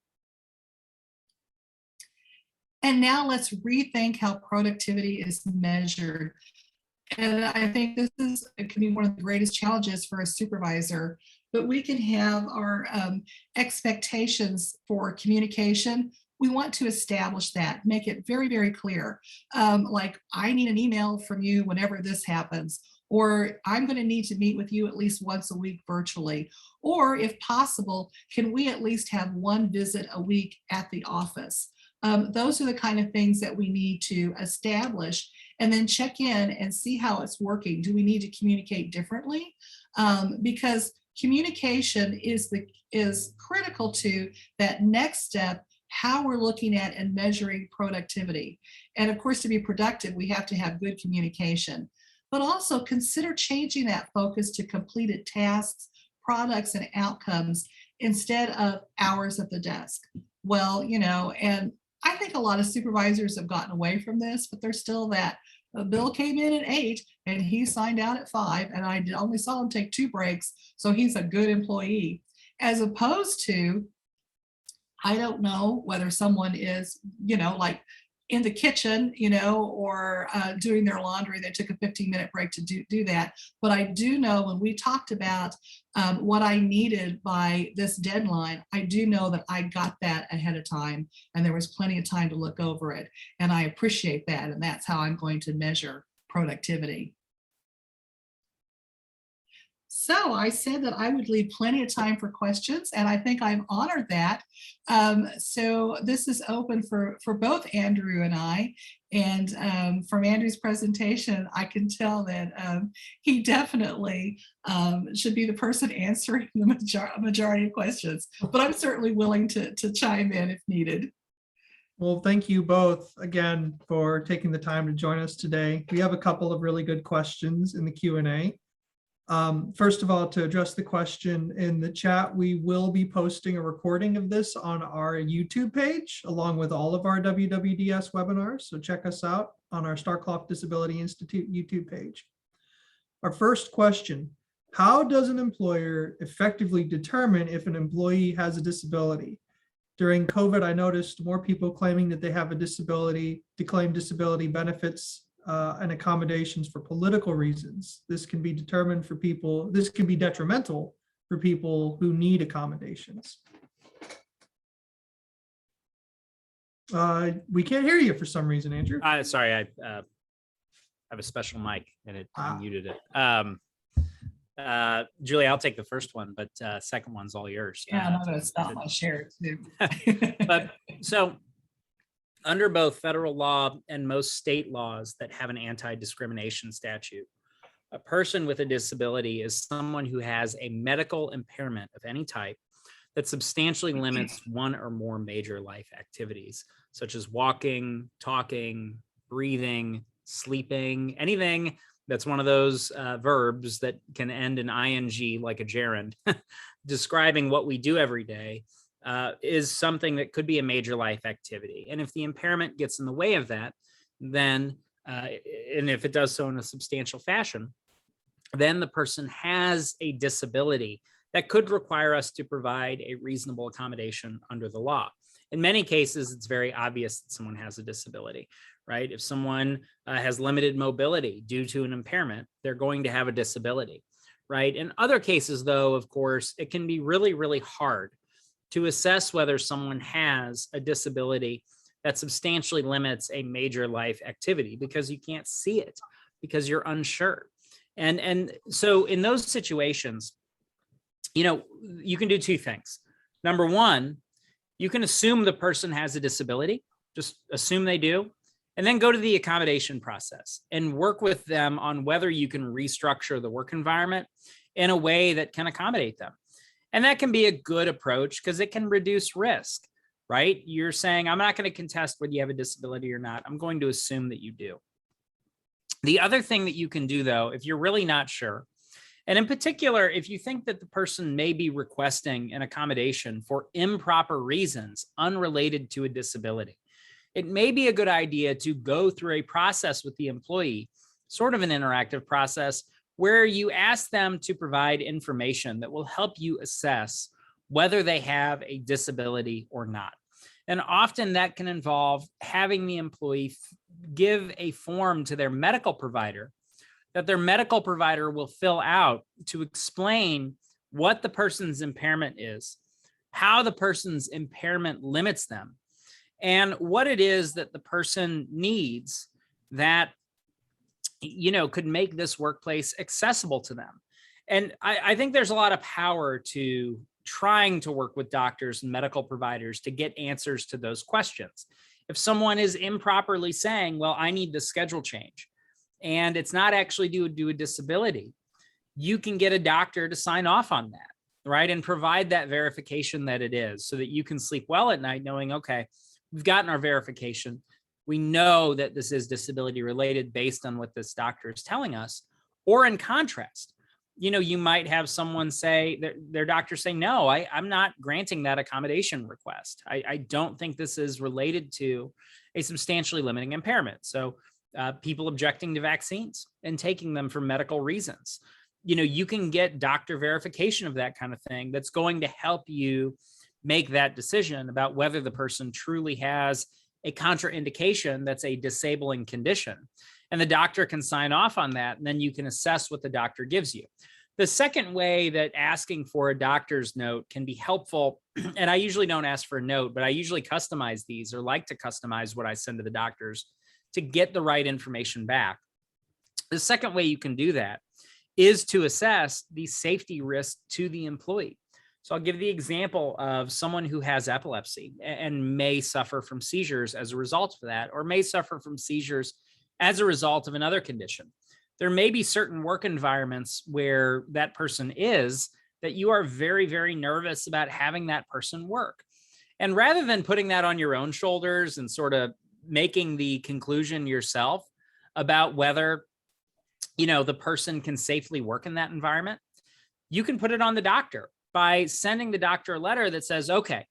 And now let's rethink how productivity is measured. And I think this can be one of the greatest challenges for a supervisor, but we can have our expectations for communication. We want to establish that, make it very, very clear. Like, I need an email from you whenever this happens, or I'm going to need to meet with you at least once a week virtually. Or if possible, can we at least have one visit a week at the office? Those are the kind of things that we need to establish, and then check in and see how it's working. Do we need to communicate differently? Because communication is critical to that next step, how we're looking at and measuring productivity. And of course, to be productive, we have to have good communication, but also consider changing that focus to completed tasks, products, and outcomes instead of hours at the desk. Well, and I think a lot of supervisors have gotten away from this, but there's still that. Bill came in at 8 and he signed out at 5, and I only saw him take 2 breaks, so he's a good employee. As opposed to, I don't know whether someone is, like in the kitchen, or doing their laundry. They took a 15-minute break to do that. But I do know when we talked about what I needed by this deadline, I do know that I got that ahead of time, and there was plenty of time to look over it. And I appreciate that. And that's how I'm going to measure productivity. So I said that I would leave plenty of time for questions, and I think I've honored that. So this is open for both Andrew and I. And from Andrew's presentation, I can tell that he definitely should be the person answering the majority of questions, but I'm certainly willing to chime in if needed. Well, thank you both again for taking the time to join us today. We have a couple of really good questions in the Q&A. First of all, to address the question in the chat, we will be posting a recording of this on our YouTube page, along with all of our WWDS webinars. So check us out on our Starclough Disability Institute YouTube page. Our first question: how does an employer effectively determine if an employee has a disability? During COVID, I noticed more people claiming that they have a disability to claim disability benefits and accommodations for political reasons. This can be determined for people, this can be detrimental for people who need accommodations. We can't hear you for some reason, Andrew. Sorry, I have a special mic and it muted it. Julie, I'll take the first one, but second one's all yours. Yeah, I'm going to stop my share too. But so, under both federal law and most state laws that have an anti-discrimination statute, a person with a disability is someone who has a medical impairment of any type that substantially limits one or more major life activities, such as walking, talking, breathing, sleeping, anything that's one of those verbs that can end in ing, like a gerund, describing what we do every day. Is something that could be a major life activity. And if the impairment gets in the way of that, then, and if it does so in a substantial fashion, then the person has a disability that could require us to provide a reasonable accommodation under the law. In many cases, it's very obvious that someone has a disability, right? If someone has limited mobility due to an impairment, they're going to have a disability, right? In other cases, though, of course, it can be really, really hard to assess whether someone has a disability that substantially limits a major life activity because you can't see it, because you're unsure. And so in those situations, you can do 2 things. Number one, you can assume the person has a disability, just assume they do, and then go to the accommodation process and work with them on whether you can restructure the work environment in a way that can accommodate them. And that can be a good approach because it can reduce risk, right? You're saying, I'm not going to contest whether you have a disability or not. I'm going to assume that you do. The other thing that you can do, though, if you're really not sure, And in particular, if you think that the person may be requesting an accommodation for improper reasons unrelated to a disability, it may be a good idea to go through a process with the employee, sort of an interactive process, where you ask them to provide information that will help you assess whether they have a disability or not. And often that can involve having the employee give a form to their medical provider that their medical provider will fill out to explain what the person's impairment is, how the person's impairment limits them, and what it is that the person needs that, could make this workplace accessible to them. And I think there's a lot of power to trying to work with doctors and medical providers to get answers to those questions. If someone is improperly saying, well, I need the schedule change, and it's not actually due to a disability, you can get a doctor to sign off on that, right? And provide that verification that it is, so that you can sleep well at night knowing, okay, we've gotten our verification. We know that this is disability related based on what this doctor is telling us. Or in contrast, you might have someone say, their doctor say, no, I'm not granting that accommodation request. I don't think this is related to a substantially limiting impairment. So people objecting to vaccines and taking them for medical reasons. You can get doctor verification of that kind of thing that's going to help you make that decision about whether the person truly has a contraindication that's a disabling condition. And the doctor can sign off on that, and then you can assess what the doctor gives you. The second way that asking for a doctor's note can be helpful, and I usually don't ask for a note, but I usually customize these, or like to customize what I send to the doctors to get the right information back. The second way you can do that is to assess the safety risk to the employee. So I'll give the example of someone who has epilepsy and may suffer from seizures as a result of that, or may suffer from seizures as a result of another condition. There may be certain work environments where that person is that you are very, very nervous about having that person work. And rather than putting that on your own shoulders and sort of making the conclusion yourself about whether, the person can safely work in that environment, you can put it on the doctor by sending the doctor a letter that says, okay,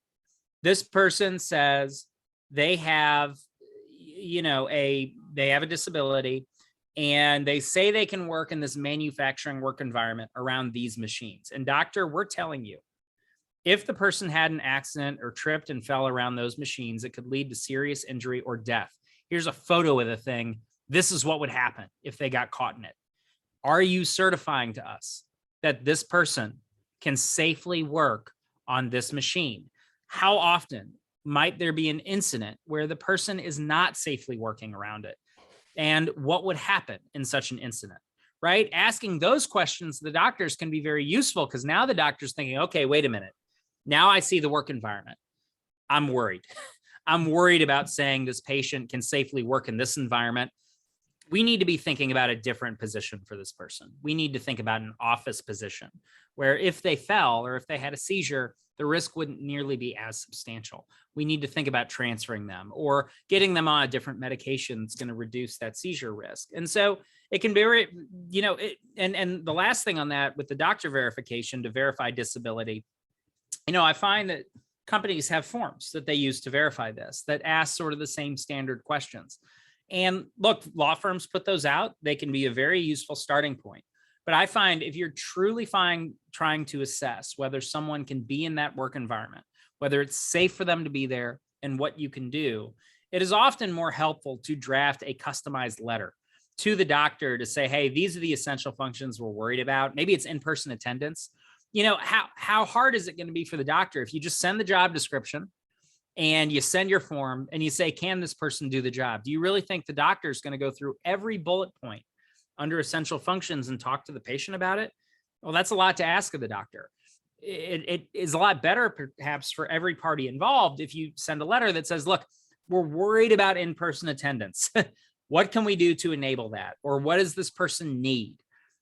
this person says they have, they have a disability, and they say they can work in this manufacturing work environment around these machines. And doctor, we're telling you, if the person had an accident or tripped and fell around those machines, it could lead to serious injury or death. Here's a photo of the thing. This is what would happen if they got caught in it. Are you certifying to us that this person can safely work on this machine? How often might there be an incident where the person is not safely working around it? And what would happen in such an incident, right? Asking those questions to the doctors can be very useful, because now the doctor's thinking, okay, wait a minute. Now I see the work environment. I'm worried. I'm worried about saying this patient can safely work in this environment. We need to be thinking about a different position for this person. We need to think about an office position where if they fell or if they had a seizure, the risk wouldn't nearly be as substantial. We need to think about transferring them or getting them on a different medication that's going to reduce that seizure risk. And so it can be, and the last thing on that with the doctor verification to verify disability, I find that companies have forms that they use to verify this that ask sort of the same standard questions. And look, law firms put those out. They can be a very useful starting point. But I find if you're truly trying to assess whether someone can be in that work environment, whether it's safe for them to be there and what you can do, it is often more helpful to draft a customized letter to the doctor to say, hey, these are the essential functions we're worried about. Maybe it's in-person attendance. How hard is it going to be for the doctor if you just send the job description and you send your form and you say, can this person do the job? Do you really think the doctor is going to go through every bullet point under essential functions and talk to the patient about it? Well, that's a lot to ask of the doctor. It is a lot better perhaps for every party involved if you send a letter that says, look, we're worried about in-person attendance. What can we do to enable that? Or what does this person need?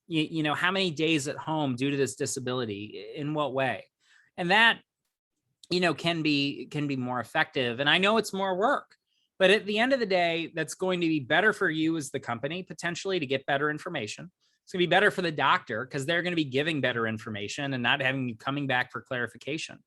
How many days at home due to this disability? In what way? And that, can be more effective. And I know it's more work, but at the end of the day, that's going to be better for you as the company, potentially, to get better information. It's going to be better for the doctor because they're going to be giving better information and not having you coming back for clarification.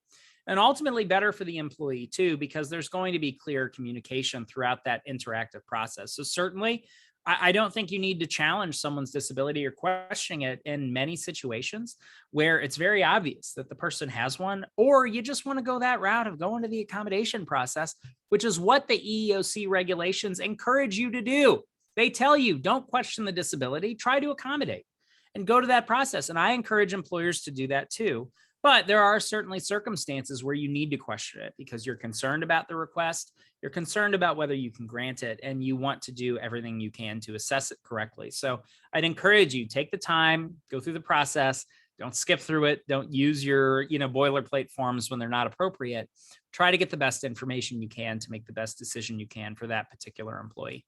And ultimately better for the employee too, because there's going to be clear communication throughout that interactive process. So certainly, I don't think you need to challenge someone's disability or questioning it in many situations where it's very obvious that the person has one, or you just want to go that route of going to the accommodation process, which is what the EEOC regulations encourage you to do. They tell you, don't question the disability, try to accommodate and go to that process. And I encourage employers to do that too. But there are certainly circumstances where you need to question it because you're concerned about the request, you're concerned about whether you can grant it, and you want to do everything you can to assess it correctly. So I'd encourage you, take the time, go through the process, don't skip through it, don't use your boilerplate forms when they're not appropriate. Try to get the best information you can to make the best decision you can for that particular employee.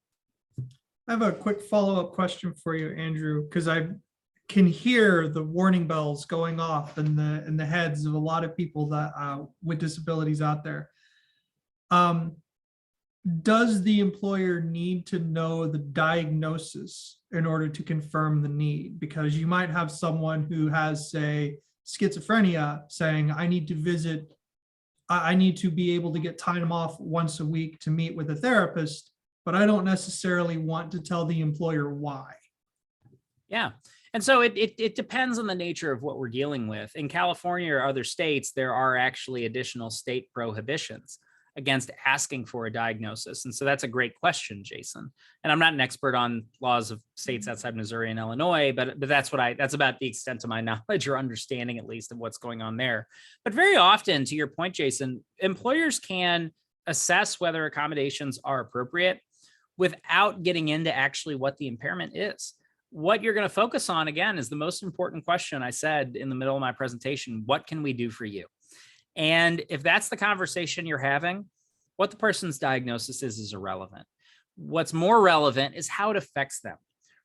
I have a quick follow-up question for you, Andrew, because I can hear the warning bells going off in the heads of a lot of people that with disabilities out there. Does the employer need to know the diagnosis in order to confirm the need? Because you might have someone who has, say, schizophrenia saying, I need to visit, I need to be able to get time off once a week to meet with a therapist, but I don't necessarily want to tell the employer why. Yeah. And so it depends on the nature of what we're dealing with. In California or other states, there are actually additional state prohibitions against asking for a diagnosis. And so that's a great question, Jason. And I'm not an expert on laws of states outside Missouri and Illinois, but that's about the extent of my knowledge or understanding, at least, of what's going on there. But very often, to your point, Jason, employers can assess whether accommodations are appropriate without getting into actually what the impairment is. What you're going to focus on, again, is the most important question I said in the middle of my presentation: what can we do for you? And if that's the conversation you're having, what the person's diagnosis is irrelevant. What's more relevant is how it affects them,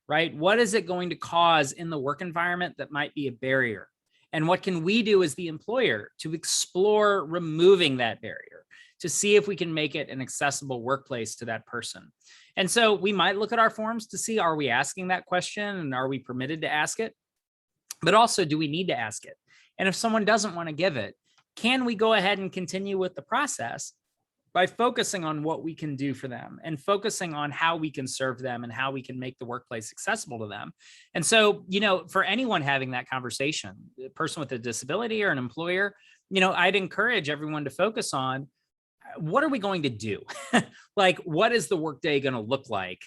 right? What is it going to cause in the work environment that might be a barrier? And what can we do as the employer to explore removing that barrier, to see if we can make it an accessible workplace to that person? And so we might look at our forms to see, are we asking that question and are we permitted to ask it? But also, do we need to ask it? And if someone doesn't want to give it, can we go ahead and continue with the process by focusing on what we can do for them and focusing on how we can serve them and how we can make the workplace accessible to them? And so, for anyone having that conversation, a person with a disability or an employer, I'd encourage everyone to focus on, what are we going to do? Like, what is the workday going to look like?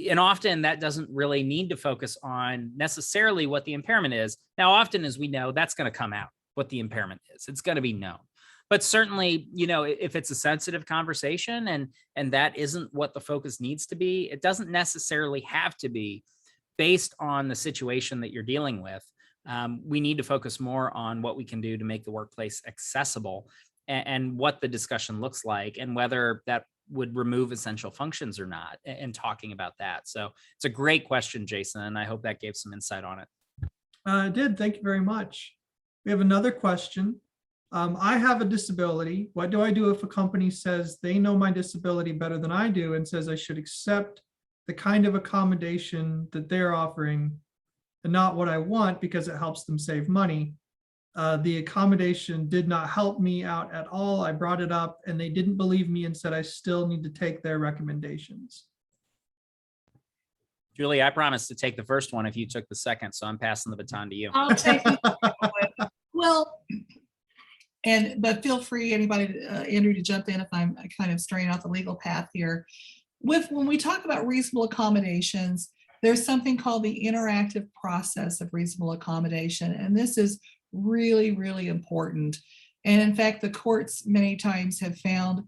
And often that doesn't really need to focus on necessarily what the impairment is. Now, often, as we know, that's going to come out, what the impairment is. It's going to be known. But certainly, if it's a sensitive conversation and that isn't what the focus needs to be, it doesn't necessarily have to be based on the situation that you're dealing with. We need to focus more on what we can do to make the workplace accessible and what the discussion looks like and whether that would remove essential functions or not, and talking about that. So it's a great question, Jason, and I hope that gave some insight on it. It did. Thank you very much. We have another question. I have a disability. What do I do if a company says they know my disability better than I do and says I should accept the kind of accommodation that they're offering and not what I want because it helps them save money? The accommodation did not help me out at all. I brought it up and they didn't believe me and said I still need to take their recommendations. Julie, I promised to take the first one if you took the second, so I'm passing the baton to you. I'll take it. Well, but feel free, anybody, Andrew, to jump in if I'm kind of straying off the legal path here. When we talk about reasonable accommodations, there's something called the interactive process of reasonable accommodation, and this is really, really important. And in fact, the courts many times have found,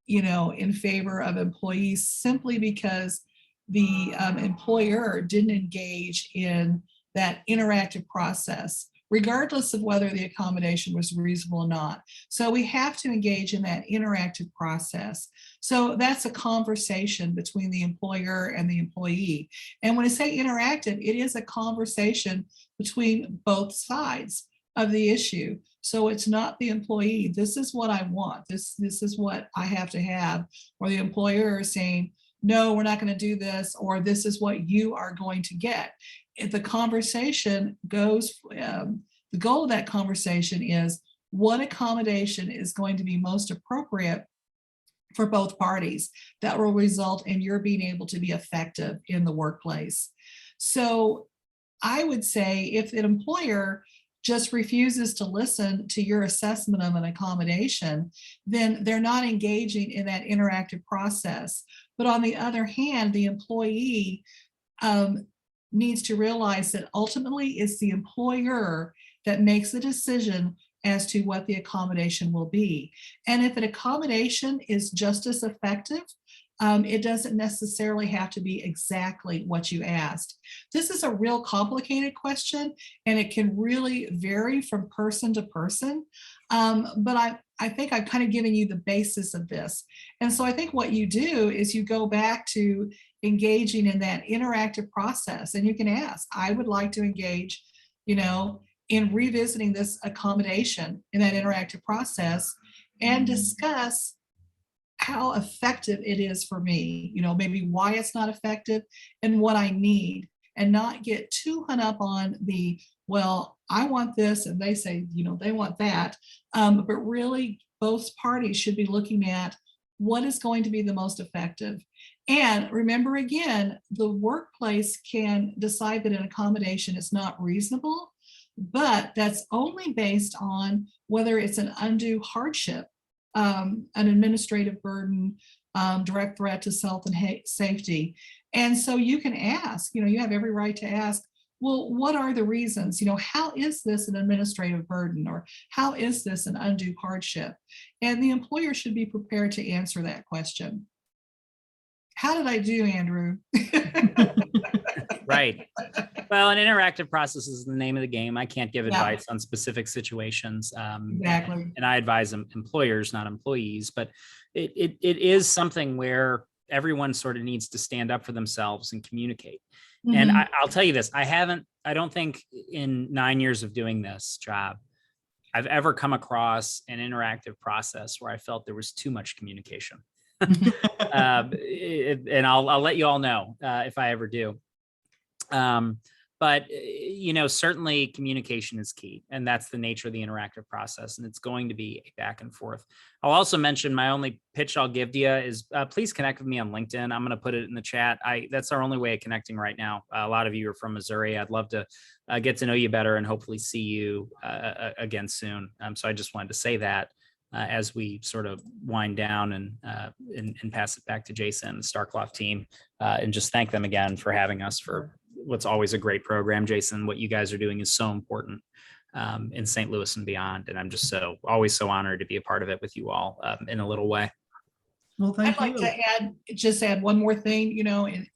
in favor of employees simply because the employer didn't engage in that interactive process, regardless of whether the accommodation was reasonable or not. So we have to engage in that interactive process. So that's a conversation between the employer and the employee. And when I say interactive, it is a conversation between both sides of the issue. So it's not the employee, this is what I want, this is what I have to have, or the employer is saying, no, we're not going to do this, or this is what you are going to get. If the conversation goes, the goal of that conversation is what accommodation is going to be most appropriate for both parties that will result in your being able to be effective in the workplace. So I would say if an employer just refuses to listen to your assessment of an accommodation, then they're not engaging in that interactive process. But on the other hand, the employee needs to realize that ultimately it's the employer that makes the decision as to what the accommodation will be. And if an accommodation is just as effective, it doesn't necessarily have to be exactly what you asked. This is a real complicated question, and it can really vary from person to person. But I think I've kind of given you the basis of this. And so I think what you do is you go back to engaging in that interactive process, and you can ask, I would like to engage, in revisiting this accommodation in that interactive process and discuss how effective it is for me, maybe why it's not effective and what I need, and not get too hung up on the, well, I want this and they say, they want that. But really both parties should be looking at what is going to be the most effective. And remember, again, the workplace can decide that an accommodation is not reasonable, but that's only based on whether it's an undue hardship, an administrative burden, direct threat to health and safety. And so you can ask, you have every right to ask, well, what are the reasons? How is this an administrative burden, or how is this an undue hardship? And the employer should be prepared to answer that question. How did I do, Andrew? Right. Well, an interactive process is the name of the game. I can't give Yeah. advice on specific situations. Exactly. And I advise employers, not employees, but it is something where everyone sort of needs to stand up for themselves and communicate. And Mhm. I'll tell you this, I don't think in 9 years of doing this job, I've ever come across an interactive process where I felt there was too much communication. And I'll let you all know if I ever do. But certainly communication is key, and that's the nature of the interactive process, and it's going to be a back and forth. I'll also mention my only pitch I'll give to you is please connect with me on LinkedIn. I'm going to put it in the chat. That's our only way of connecting right now. A lot of you are from Missouri. I'd love to get to know you better and hopefully see you again soon. So I just wanted to say that as we sort of wind down and pass it back to Jason and the Starcloth team, and just thank them again for having us for what's always a great program. Jason, what you guys are doing is so important in St. Louis and beyond. And I'm just always so honored to be a part of it with you all in a little way. Well, thank I'd you. like to add one more thing,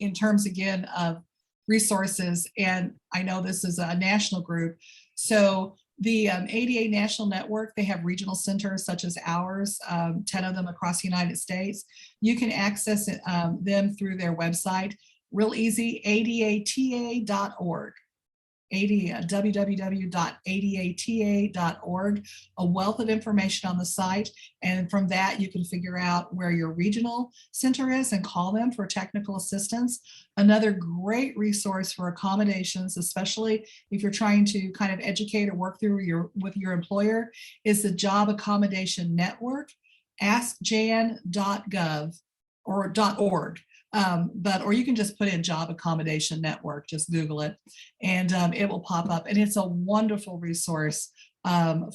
in terms again of resources. And I know this is a national group. So the ADA National Network, they have regional centers such as ours, 10 of them across the United States. You can access them through their website. Real easy, adata.org. www.adata.org, a wealth of information on the site. And from that, you can figure out where your regional center is and call them for technical assistance. Another great resource for accommodations, especially if you're trying to kind of educate or work through with your employer, is the Job Accommodation Network, askjan.gov or .org. Or you can just put in Job Accommodation Network, just Google it, and it will pop up. And it's a wonderful resource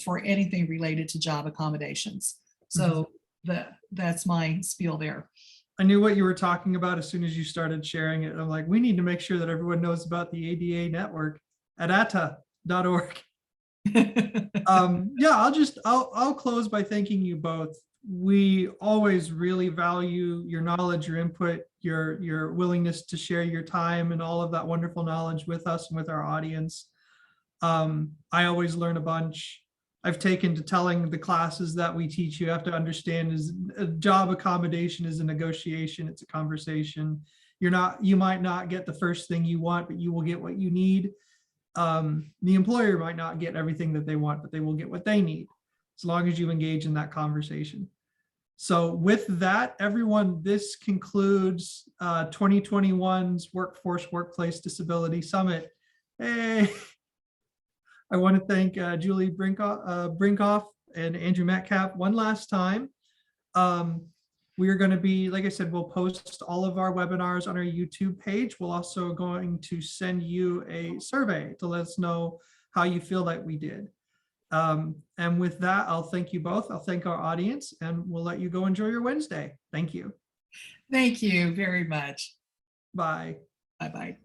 for anything related to job accommodations. So that's my spiel there. I knew what you were talking about as soon as you started sharing it. I'm like, we need to make sure that everyone knows about the ADA network at ata.org. I'll close by thanking you both. We always really value your knowledge, your input, your willingness to share your time and all of that wonderful knowledge with us and with our audience. I always learn a bunch. I've taken to telling the classes that we teach, you have to understand is a job accommodation is a negotiation. It's a conversation. You might not get the first thing you want, but you will get what you need. The employer might not get everything that they want, but they will get what they need as long as you engage in that conversation. So with that, everyone, this concludes 2021's Workforce Workplace Disability Summit. Hey, I want to thank Julie Brinkhoff and Andrew Metcalf one last time. We are going to be, like I said, we'll post all of our webinars on our YouTube page. We'll also going to send you a survey to let us know how you feel that we did. And with that, I'll thank you both. I'll thank our audience, and we'll let you go enjoy your Wednesday. Thank you. Thank you very much. Bye. Bye-bye.